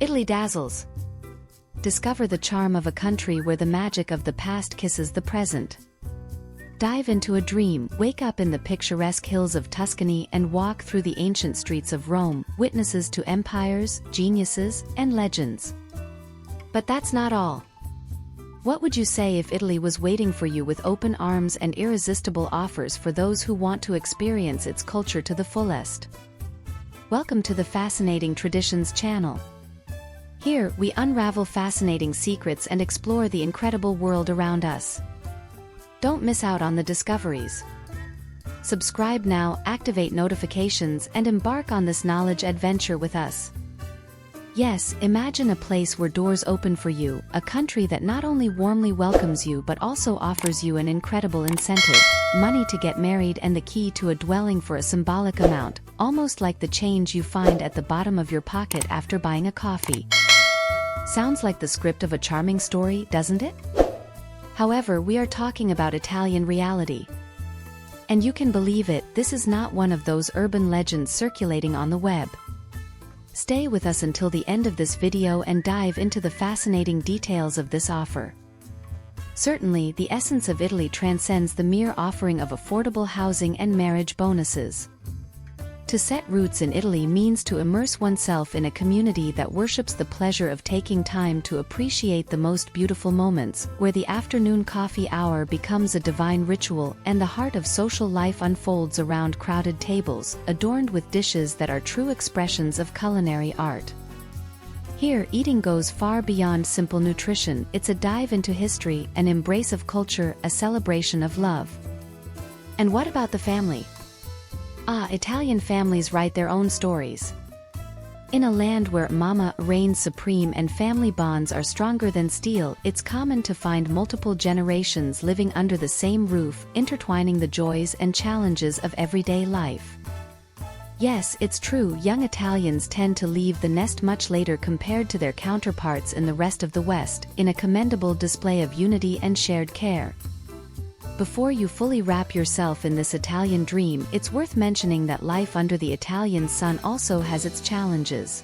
Italy dazzles. Discover the charm of a country where the magic of the past kisses the present. Dive into a dream, wake up in the picturesque hills of Tuscany and walk through the ancient streets of Rome, witnesses to empires, geniuses, and legends. But that's not all. What would you say if Italy was waiting for you with open arms and irresistible offers for those who want to experience its culture to the fullest? Welcome to the Fascinating Traditions channel. Here, we unravel fascinating secrets and explore the incredible world around us. Don't miss out on the discoveries. Subscribe now, activate notifications, and embark on this knowledge adventure with us. Yes, imagine a place where doors open for you, a country that not only warmly welcomes you but also offers you an incredible incentive, money to get married and the key to a dwelling for a symbolic amount, almost like the change you find at the bottom of your pocket after buying a coffee. Sounds like the script of a charming story, doesn't it? However, we are talking about Italian reality. And you can believe it, this is not one of those urban legends circulating on the web. Stay with us until the end of this video and dive into the fascinating details of this offer. Certainly, the essence of Italy transcends the mere offering of affordable housing and marriage bonuses. To set roots in Italy means to immerse oneself in a community that worships the pleasure of taking time to appreciate the most beautiful moments, where the afternoon coffee hour becomes a divine ritual and the heart of social life unfolds around crowded tables, adorned with dishes that are true expressions of culinary art. Here, eating goes far beyond simple nutrition, it's a dive into history, an embrace of culture, a celebration of love. And what about the family? Italian families write their own stories. In a land where mama reigns supreme and family bonds are stronger than steel, it's common to find multiple generations living under the same roof, intertwining the joys and challenges of everyday life. Yes, it's true, young Italians tend to leave the nest much later compared to their counterparts in the rest of the West, in a commendable display of unity and shared care. Before you fully wrap yourself in this Italian dream, it's worth mentioning that life under the Italian sun also has its challenges.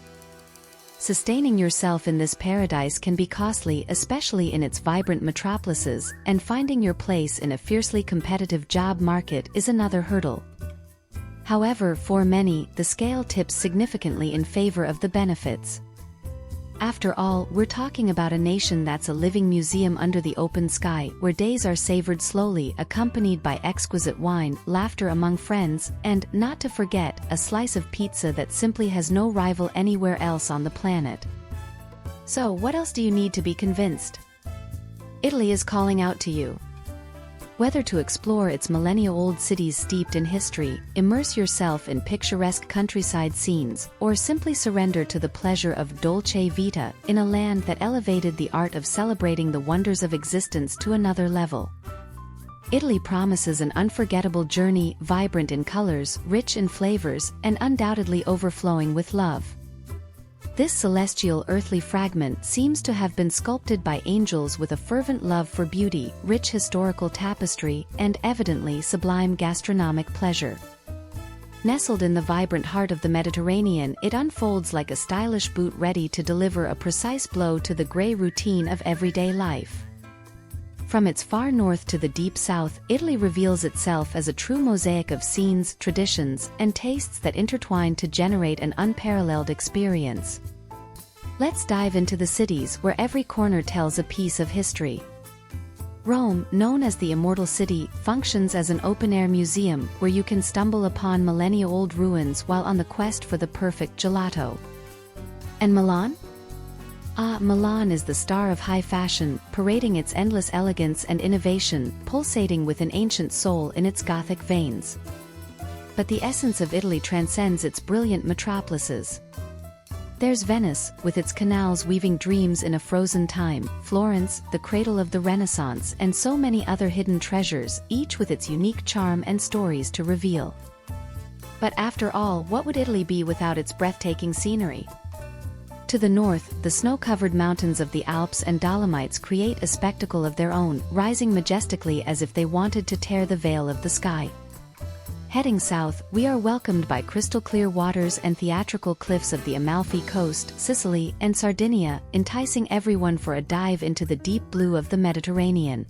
Sustaining yourself in this paradise can be costly, especially in its vibrant metropolises, and finding your place in a fiercely competitive job market is another hurdle. However, for many, the scale tips significantly in favor of the benefits. After all, we're talking about a nation that's a living museum under the open sky, where days are savored slowly, accompanied by exquisite wine, laughter among friends, and, not to forget, a slice of pizza that simply has no rival anywhere else on the planet. So, what else do you need to be convinced? Italy is calling out to you. Whether to explore its millennia-old cities steeped in history, immerse yourself in picturesque countryside scenes, or simply surrender to the pleasure of dolce vita, in a land that elevated the art of celebrating the wonders of existence to another level. Italy promises an unforgettable journey, vibrant in colors, rich in flavors, and undoubtedly overflowing with love. This celestial earthly fragment seems to have been sculpted by angels with a fervent love for beauty, rich historical tapestry, and evidently sublime gastronomic pleasure. Nestled in the vibrant heart of the Mediterranean, it unfolds like a stylish boot ready to deliver a precise blow to the gray routine of everyday life. From its far north to the deep south, Italy reveals itself as a true mosaic of scenes, traditions, and tastes that intertwine to generate an unparalleled experience. Let's dive into the cities where every corner tells a piece of history. Rome, known as the Immortal City, functions as an open-air museum where you can stumble upon millennia-old ruins while on the quest for the perfect gelato. And Milan? Milan is the star of high fashion, parading its endless elegance and innovation, pulsating with an ancient soul in its Gothic veins. But the essence of Italy transcends its brilliant metropolises. There's Venice, with its canals weaving dreams in a frozen time, Florence, the cradle of the Renaissance, and so many other hidden treasures, each with its unique charm and stories to reveal. But after all, what would Italy be without its breathtaking scenery? To the north, the snow-covered mountains of the Alps and Dolomites create a spectacle of their own, rising majestically as if they wanted to tear the veil of the sky. Heading south, we are welcomed by crystal-clear waters and theatrical cliffs of the Amalfi Coast, Sicily, and Sardinia, enticing everyone for a dive into the deep blue of the Mediterranean.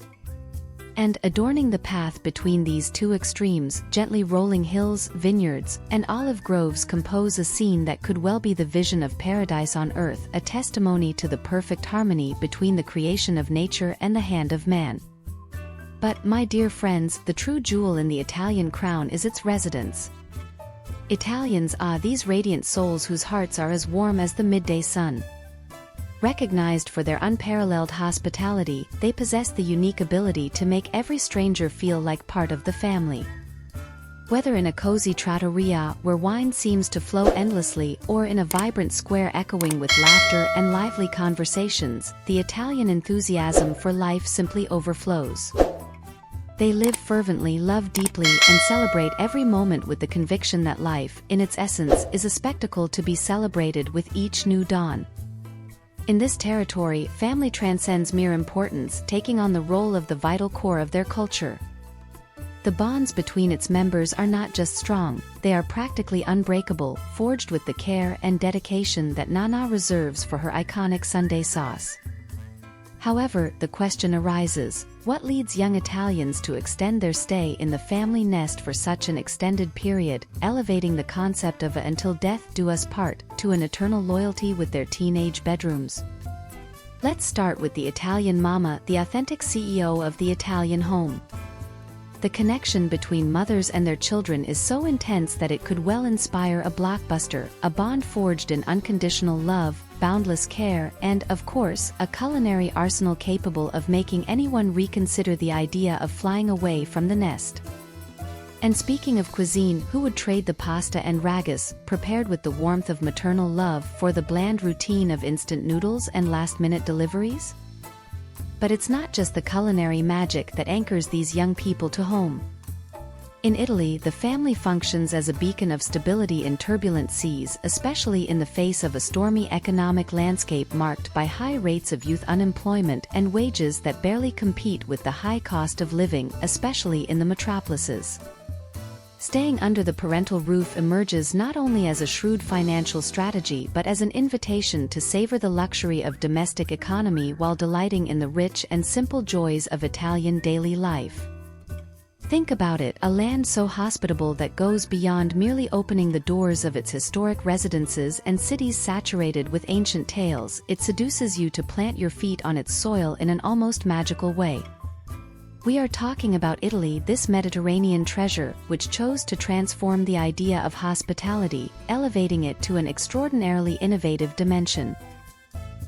And adorning the path between these two extremes, gently rolling hills, vineyards, and olive groves compose a scene that could well be the vision of paradise on earth, a testimony to the perfect harmony between the creation of nature and the hand of man. But, my dear friends, the true jewel in the Italian crown is its residents. Italians are these radiant souls whose hearts are as warm as the midday sun. Recognized for their unparalleled hospitality, they possess the unique ability to make every stranger feel like part of the family. Whether in a cozy trattoria where wine seems to flow endlessly or in a vibrant square echoing with laughter and lively conversations, the Italian enthusiasm for life simply overflows. They live fervently, love deeply, and celebrate every moment with the conviction that life, in its essence, is a spectacle to be celebrated with each new dawn. In this territory, family transcends mere importance, taking on the role of the vital core of their culture. The bonds between its members are not just strong, they are practically unbreakable, forged with the care and dedication that Nonna reserves for her iconic Sunday sauce. However, the question arises, what leads young Italians to extend their stay in the family nest for such an extended period, elevating the concept of a "until death do us part" to an eternal loyalty with their teenage bedrooms? Let's start with the Italian mama, the authentic CEO of the Italian home. The connection between mothers and their children is so intense that it could well inspire a blockbuster, a bond forged in unconditional love, boundless care, and, of course, a culinary arsenal capable of making anyone reconsider the idea of flying away from the nest. And speaking of cuisine, who would trade the pasta and ragus, prepared with the warmth of maternal love, for the bland routine of instant noodles and last-minute deliveries? But it's not just the culinary magic that anchors these young people to home. In Italy, the family functions as a beacon of stability in turbulent seas, especially in the face of a stormy economic landscape marked by high rates of youth unemployment and wages that barely compete with the high cost of living, especially in the metropolises. Staying under the parental roof emerges not only as a shrewd financial strategy but as an invitation to savor the luxury of domestic economy while delighting in the rich and simple joys of Italian daily life. Think about it, a land so hospitable that goes beyond merely opening the doors of its historic residences and cities saturated with ancient tales, it seduces you to plant your feet on its soil in an almost magical way. We are talking about Italy, this Mediterranean treasure, which chose to transform the idea of hospitality, elevating it to an extraordinarily innovative dimension.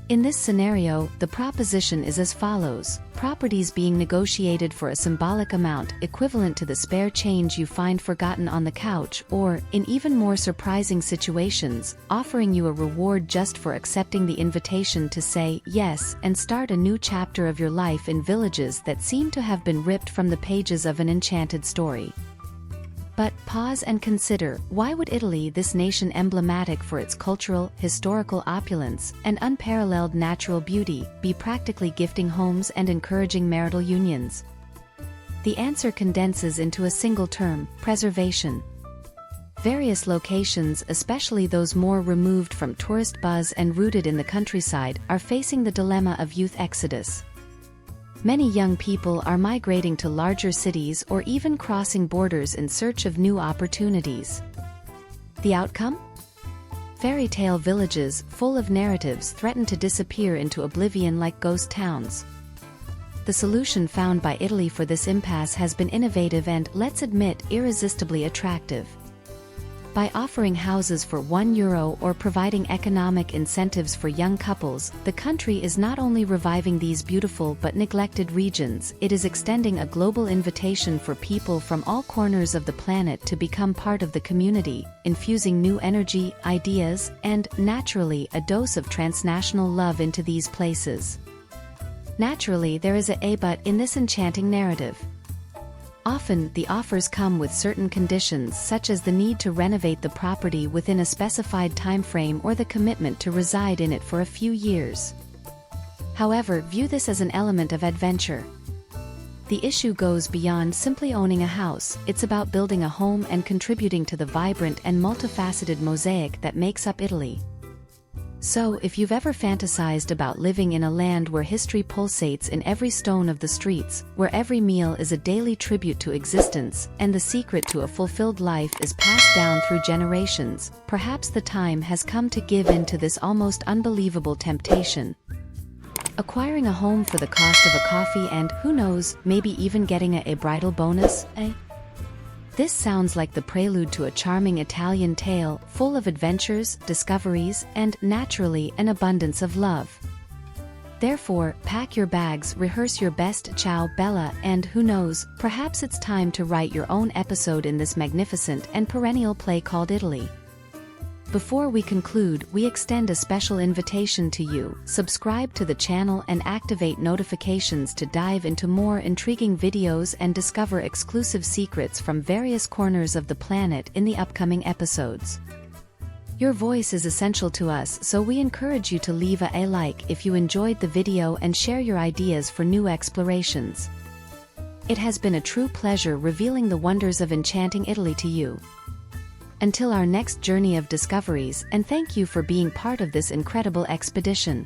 In this scenario, the proposition is as follows: properties being negotiated for a symbolic amount equivalent to the spare change you find forgotten on the couch, or, in even more surprising situations, offering you a reward just for accepting the invitation to say yes and start a new chapter of your life in villages that seem to have been ripped from the pages of an enchanted story. But pause and consider, why would Italy, this nation emblematic for its cultural, historical opulence, and unparalleled natural beauty, be practically gifting homes and encouraging marital unions? The answer condenses into a single term: preservation. Various locations, especially those more removed from tourist buzz and rooted in the countryside, are facing the dilemma of youth exodus. Many young people are migrating to larger cities or even crossing borders in search of new opportunities. The outcome? Fairy tale villages, full of narratives, threaten to disappear into oblivion like ghost towns. The solution found by Italy for this impasse has been innovative and, let's admit, irresistibly attractive. By offering houses for €1 or providing economic incentives for young couples, the country is not only reviving these beautiful but neglected regions, it is extending a global invitation for people from all corners of the planet to become part of the community, infusing new energy, ideas, and, naturally, a dose of transnational love into these places. Naturally, there is a but in this enchanting narrative. Often, the offers come with certain conditions, such as the need to renovate the property within a specified time frame or the commitment to reside in it for a few years. However, view this as an element of adventure. The issue goes beyond simply owning a house. It's about building a home and contributing to the vibrant and multifaceted mosaic that makes up Italy. So, if you've ever fantasized about living in a land where history pulsates in every stone of the streets, where every meal is a daily tribute to existence, and the secret to a fulfilled life is passed down through generations, perhaps the time has come to give in to this almost unbelievable temptation. Acquiring a home for the cost of a coffee and, who knows, maybe even getting a bridal bonus, eh? This sounds like the prelude to a charming Italian tale, full of adventures, discoveries, and, naturally, an abundance of love. Therefore, pack your bags, rehearse your best ciao bella, and, who knows, perhaps it's time to write your own episode in this magnificent and perennial play called Italy. Before we conclude, we extend a special invitation to you. Subscribe to the channel and activate notifications to dive into more intriguing videos and discover exclusive secrets from various corners of the planet in the upcoming episodes. Your voice is essential to us, so we encourage you to leave a like if you enjoyed the video and share your ideas for new explorations. It has been a true pleasure revealing the wonders of enchanting Italy to you. Until our next journey of discoveries, and thank you for being part of this incredible expedition.